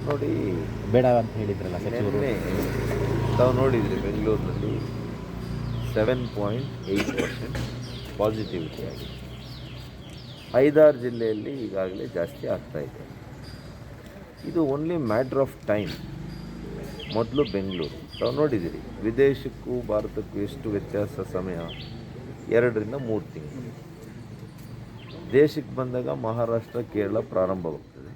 ನೋಡಿ, ಬೇಡ ಅಂತ ಹೇಳಿದ್ರಲ್ಲ ಸಚಿವರು. ನಿನ್ನೆ ತಾವು ನೋಡಿದ್ರಿ ಬೆಂಗಳೂರಿನಲ್ಲಿ 7.8% ಪಾಸಿಟಿವಿಟಿ ಆಗಿದೆ. 5-6 ಜಿಲ್ಲೆಯಲ್ಲಿ ಈಗಾಗಲೇ ಜಾಸ್ತಿ ಆಗ್ತಾಯಿದೆ. ಇದು ಓನ್ಲಿ ಮ್ಯಾಟ್ರ್ ಆಫ್ ಟೈಮ್. ಮೊದಲು ಬೆಂಗಳೂರು ತಾವು ನೋಡಿದ್ದೀರಿ, ವಿದೇಶಕ್ಕೂ ಭಾರತಕ್ಕೂ ಎಷ್ಟು ವ್ಯತ್ಯಾಸ ಸಮಯ, 2ರಿಂದ 3 ತಿಂಗಳು. ದೇಶಕ್ಕೆ ಬಂದಾಗ ಮಹಾರಾಷ್ಟ್ರ ಕೇರಳ ಪ್ರಾರಂಭವಾಗ್ತದೆ.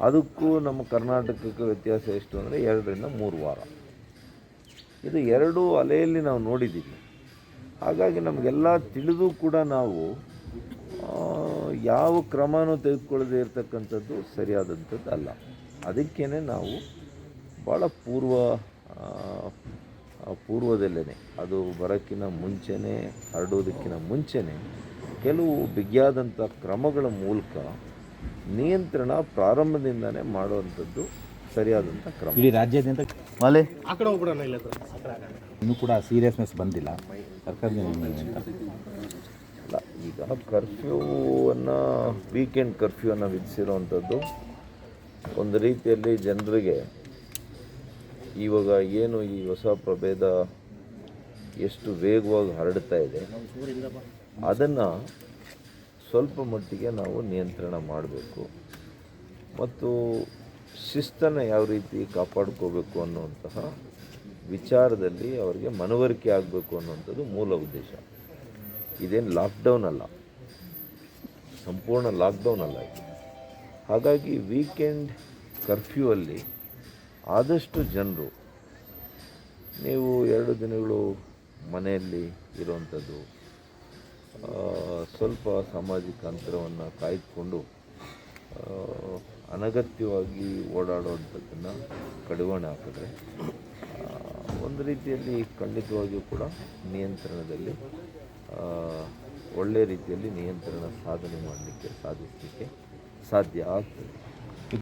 ಅದಕ್ಕೂ ನಮ್ಮ ಕರ್ನಾಟಕಕ್ಕೆ ವ್ಯತ್ಯಾಸ ಎಷ್ಟು ಅಂದರೆ 2ರಿಂದ 3 ವಾರ. ಇದು 2 ಅಲೆಯಲ್ಲಿ ನಾವು ನೋಡಿದ್ದೀವಿ. ಹಾಗಾಗಿ ನಮಗೆಲ್ಲ ತಿಳಿದು ಕೂಡ ನಾವು ಯಾವ ಕ್ರಮನೂ ತೆಗೆದುಕೊಳ್ಳದೇ ಇರತಕ್ಕಂಥದ್ದು ಸರಿಯಾದಂಥದ್ದು ಅಲ್ಲ. ಅದಕ್ಕೇ ನಾವು ಭಾಳ ಪೂರ್ವದಲ್ಲೇ, ಅದು ಬರೋಕ್ಕಿಂತ ಮುಂಚೆನೇ, ಹರಡೋದಕ್ಕಿಂತ ಮುಂಚೆನೇ ಕೆಲವು ಬಿಗಿಯಾದಂಥ ಕ್ರಮಗಳ ಮೂಲಕ ನಿಯಂತ್ರಣ ಪ್ರಾರಂಭದಿಂದನೇ ಮಾಡುವಂಥದ್ದು ಸರಿಯಾದಂಥ ಕ್ರಮ. ಇಡೀ ರಾಜ್ಯಾದ್ಯಂತ ಮಾಲೆ ಆ ಕಡೆ ಹೋಗ್ಬಿಡೋಣ ಇಲ್ಲ ಇನ್ನೂ ಕೂಡ ಸೀರಿಯಸ್ನೆಸ್ ಬಂದಿಲ್ಲ ಸರ್ಕಾರದಿಂದ ಅಂತ. ಅಲ್ಲ, ಈಗ ಕರ್ಫ್ಯೂವನ್ನು, ವೀಕೆಂಡ್ ಕರ್ಫ್ಯೂವನ್ನು ವಿಧಿಸಿರುವಂಥದ್ದು ಒಂದು ರೀತಿಯಲ್ಲಿ ಜನರಿಗೆ ಇವಾಗ ಏನು ಈ ಹೊಸ ಪ್ರಭೇದ ಎಷ್ಟು ವೇಗವಾಗಿ ಹರಡ್ತಾ ಇದೆ ಅದನ್ನು ಸ್ವಲ್ಪ ಮಟ್ಟಿಗೆ ನಾವು ನಿಯಂತ್ರಣ ಮಾಡಬೇಕು ಮತ್ತು ಶಿಸ್ತನ್ನು ಯಾವ ರೀತಿ ಕಾಪಾಡ್ಕೋಬೇಕು ಅನ್ನುವಂತಹ ವಿಚಾರದಲ್ಲಿ ಅವರಿಗೆ ಮನವರಿಕೆ ಆಗಬೇಕು ಅನ್ನುವಂಥದ್ದು ಮೂಲ ಉದ್ದೇಶ. ಇದೇನು ಲಾಕ್ಡೌನ್ ಅಲ್ಲ, ಸಂಪೂರ್ಣ ಲಾಕ್ಡೌನ್ ಅಲ್ಲ ಇದು. ಹಾಗಾಗಿ ವೀಕೆಂಡ್ ಕರ್ಫ್ಯೂ ಅಲ್ಲಿ ಆದಷ್ಟು ಜನರು, ನೀವು 2 ದಿನಗಳು ಮನೆಯಲ್ಲಿ ಇರುವಂಥದ್ದು, ಸ್ವಲ್ಪ ಸಾಮಾಜಿಕ ಅಂತರವನ್ನು ಕಾಯ್ದುಕೊಂಡು ಅನಗತ್ಯವಾಗಿ ಓಡಾಡುವಂಥದ್ದನ್ನು ಕಡಿವಾಣ ಹಾಕಿದ್ರೆ ಒಂದು ರೀತಿಯಲ್ಲಿ ಖಂಡಿತವಾಗಿಯೂ ಕೂಡ ನಿಯಂತ್ರಣದಲ್ಲಿ ಒಳ್ಳೆಯ ರೀತಿಯಲ್ಲಿ ನಿಯಂತ್ರಣ ಸಾಧಿಸಲಿಕ್ಕೆ ಸಾಧ್ಯ ಆಗ್ತದೆ.